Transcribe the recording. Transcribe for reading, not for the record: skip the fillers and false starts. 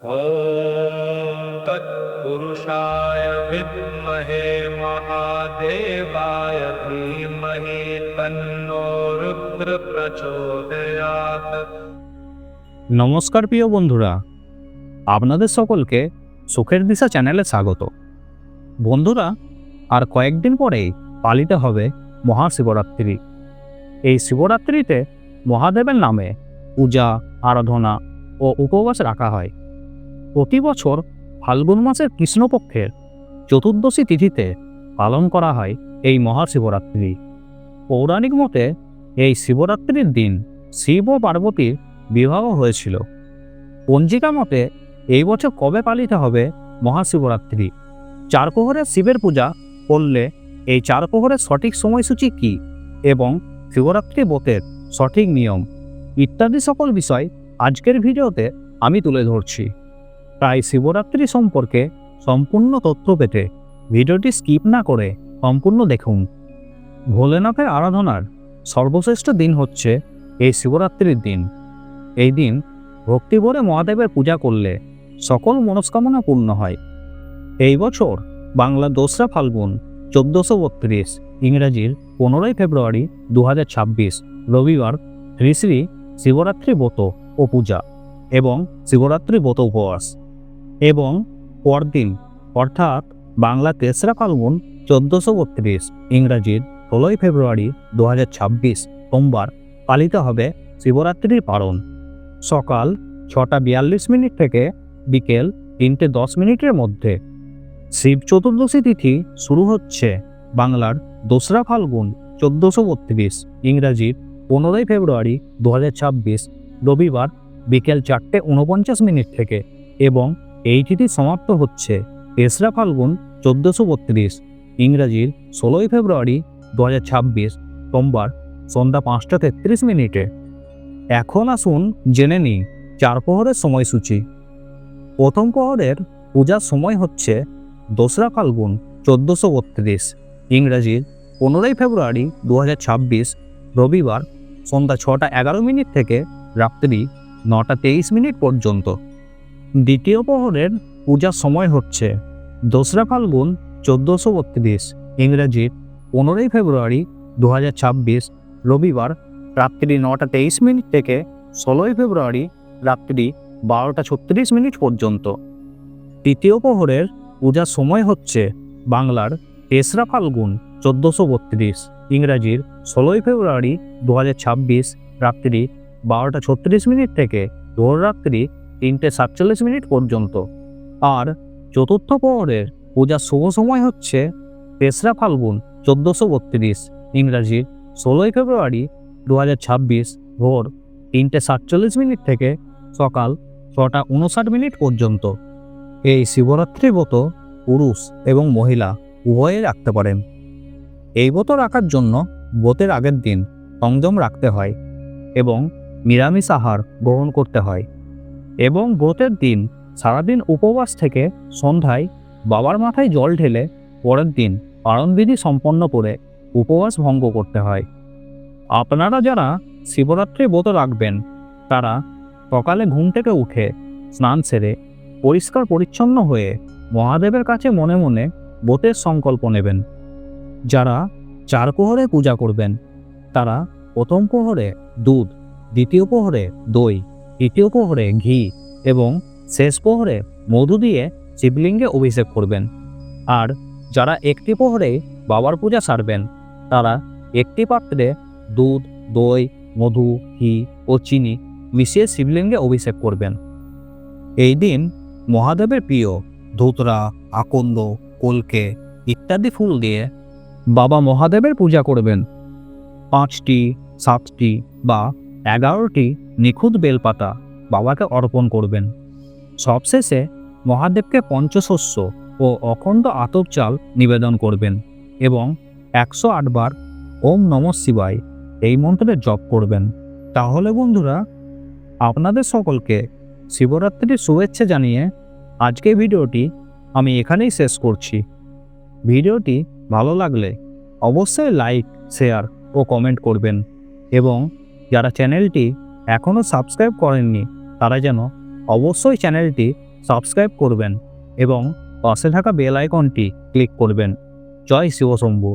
ॐ तत्पुरुषाय विद्महे महादेवाय धीमहि तन्नो रुद्र प्रचोदयात्। নমস্কার প্রিয় বন্ধুরা, আপনাদের সকলকে সুখের দিশা চ্যানেলে স্বাগত। বন্ধুরা, আর কয়েকদিন পরেই পালিত হবে মহাশিবরাত্রি। এই শিবরাত্রিতে মহাদেবের নামে পূজা, আরাধনা ও উপবাস রাখা হয়। প্রতি বছর ফাল্গুন মাসের কৃষ্ণপক্ষের চতুর্দশী তিথিতে পালন করা হয় এই মহাশিবরাত্রি। পৌরাণিক মতে এই শিবরাত্রির দিন শিব ও পার্বতীর বিবাহ হয়েছিল। পঞ্জিকা মতে এই বছর কবে পালিত হবে মহাশিবরাত্রি, চার প্রহরের শিবের পূজা করলে এই চার প্রহরের সঠিক সময়সূচি কী এবং শিবরাত্রি ব্রতের সঠিক নিয়ম ইত্যাদি সকল বিষয় আজকের ভিডিওতে আমি তুলে ধরছি। তাই শিবরাত্রি সম্পর্কে সম্পূর্ণ তথ্য পেতে ভিডিওটি স্কিপ না করে সম্পূর্ণ দেখুন। ভোলেনাথের আরাধনার সর্বশ্রেষ্ঠ দিন হচ্ছে এই শিবরাত্রির দিন। এই দিন ভক্তিভরে মহাদেবের পূজা করলে সকল মনস্কামনা পূর্ণ হয়। এই বছর বাংলা 2রা ফাল্গুন 1432, ইংরাজির 15ই ফেব্রুয়ারি 2026 রবিবার শ্রী শ্রী শিবরাত্রি ব্রত ও পূজা এবং শিবরাত্রি ব্রত উপবাস, এবং পরদিন অর্থাৎ বাংলা 3রা ফাল্গুন 1432, ইংরাজির 16ই ফেব্রুয়ারি 2026 সোমবার পালিত হবে শিবরাত্রির পারণ। সকাল 6:42 থেকে বিকেল 3:10 মধ্যে। শিব চতুর্দশী তিথি শুরু হচ্ছে বাংলার 2রা ফাল্গুন 1432, ইংরাজির 15ই ফেব্রুয়ারি 2026 রবিবার বিকেল 4:49 থেকে এবং এই তিথি সমাপ্ত হচ্ছে 3রা ফাল্গুন 1432, ইংরাজির 16ই ফেব্রুয়ারি 2026 সোমবার সন্ধ্যা 5:33। এখন আসুন জেনে নিই চার প্রহরের সময়সূচি। প্রথম প্রহরের পূজার সময় হচ্ছে 2রা ফাল্গুন 1432, ইংরাজির 15ই ফেব্রুয়ারি 2026 রবিবার সন্ধ্যা 6:11 থেকে রাত্রি 9:23 পর্যন্ত। দ্বিতীয় প্রহরের পূজার সময় হচ্ছে 2রা ফাল্গুন 1432, ইংরাজির 15ই ফেব্রুয়ারি 2026 রবিবার রাত্রি 9:23 থেকে 16ই ফেব্রুয়ারি রাত্রি 12:36 পর্যন্ত। তৃতীয় প্রহরের পূজার সময় হচ্ছে বাংলার 3রা ফাল্গুন 1432, ইংরাজির 16ই ফেব্রুয়ারি 2026 রাত্রি 12:36 থেকে ভোররাত্রি 3:47 পর্যন্ত। আর চতুর্থ প্রহরের পূজার শুভ সময় হচ্ছে 3রা ফাল্গুন 1432, ইংরাজির 16ই ফেব্রুয়ারি 2026 ভোর 3:47 থেকে সকাল 6:59 পর্যন্ত। এই শিবরাত্রি ব্রত পুরুষ এবং মহিলা উভয়ে রাখতে পারেন। এই ব্রত রাখার জন্য ব্রতের আগের দিন সংযম রাখতে হয় এবং নিরামিষ আহার গ্রহণ করতে হয়, এবং ব্রতের দিন সারাদিন উপবাস থেকে সন্ধ্যায় বাবার মাথায় জল ঢেলে পরের দিন পারণবিধি সম্পন্ন করে উপবাস ভঙ্গ করতে হয়। আপনারা যারা শিবরাত্রি ব্রত রাখবেন তারা সকালে ঘুম থেকে উঠে স্নান সেরে পরিষ্কার পরিচ্ছন্ন হয়ে মহাদেবের কাছে মনে মনে ব্রতের সংকল্প নেবেন। যারা চার প্রহরে পূজা করবেন তারা প্রথম প্রহরে দুধ, দ্বিতীয় প্রহরে দই, তৃতীয় প্রহরে ঘি এবং শেষ প্রহরে মধু দিয়ে শিবলিঙ্গে অভিষেক করবেন। আর যারা একটি প্রহরে বাবার পূজা সারবেন তারা একটি পাত্রে দুধ, দই, মধু, ঘি ও চিনি মিশিয়ে শিবলিঙ্গে অভিষেক করবেন। এই দিন মহাদেবের প্রিয় ধুতরা, আকন্দ, কলকে ইত্যাদি ফুল দিয়ে বাবা মহাদেবের পূজা করবেন। 5টি, 7টি বা 11টি নিখুঁত বেলপাতা বাবাকে অর্পণ করবেন। সবশেষে মহাদেবকে পঞ্চশস্য ও অখণ্ড আতপ চাল নিবেদন করবেন এবং 108 বার ওম নমঃ শিবায় এই মন্ত্রের জপ করবেন। তাহলে বন্ধুরা, আপনাদের সকলকে শিবরাত্রির শুভেচ্ছা জানিয়ে আজকের ভিডিওটি আমি এখানেই শেষ করছি। ভিডিওটি ভালো লাগলে অবশ্যই লাইক, শেয়ার ও কমেন্ট করবেন, এবং যারা চ্যানেলটি এখনও সাবস্ক্রাইব করেননি তারা যেন অবশ্যই চ্যানেলটি সাবস্ক্রাইব করবেন এবং পাশে থাকা বেল আইকনটি ক্লিক করবেন। জয় শিবশম্ভু।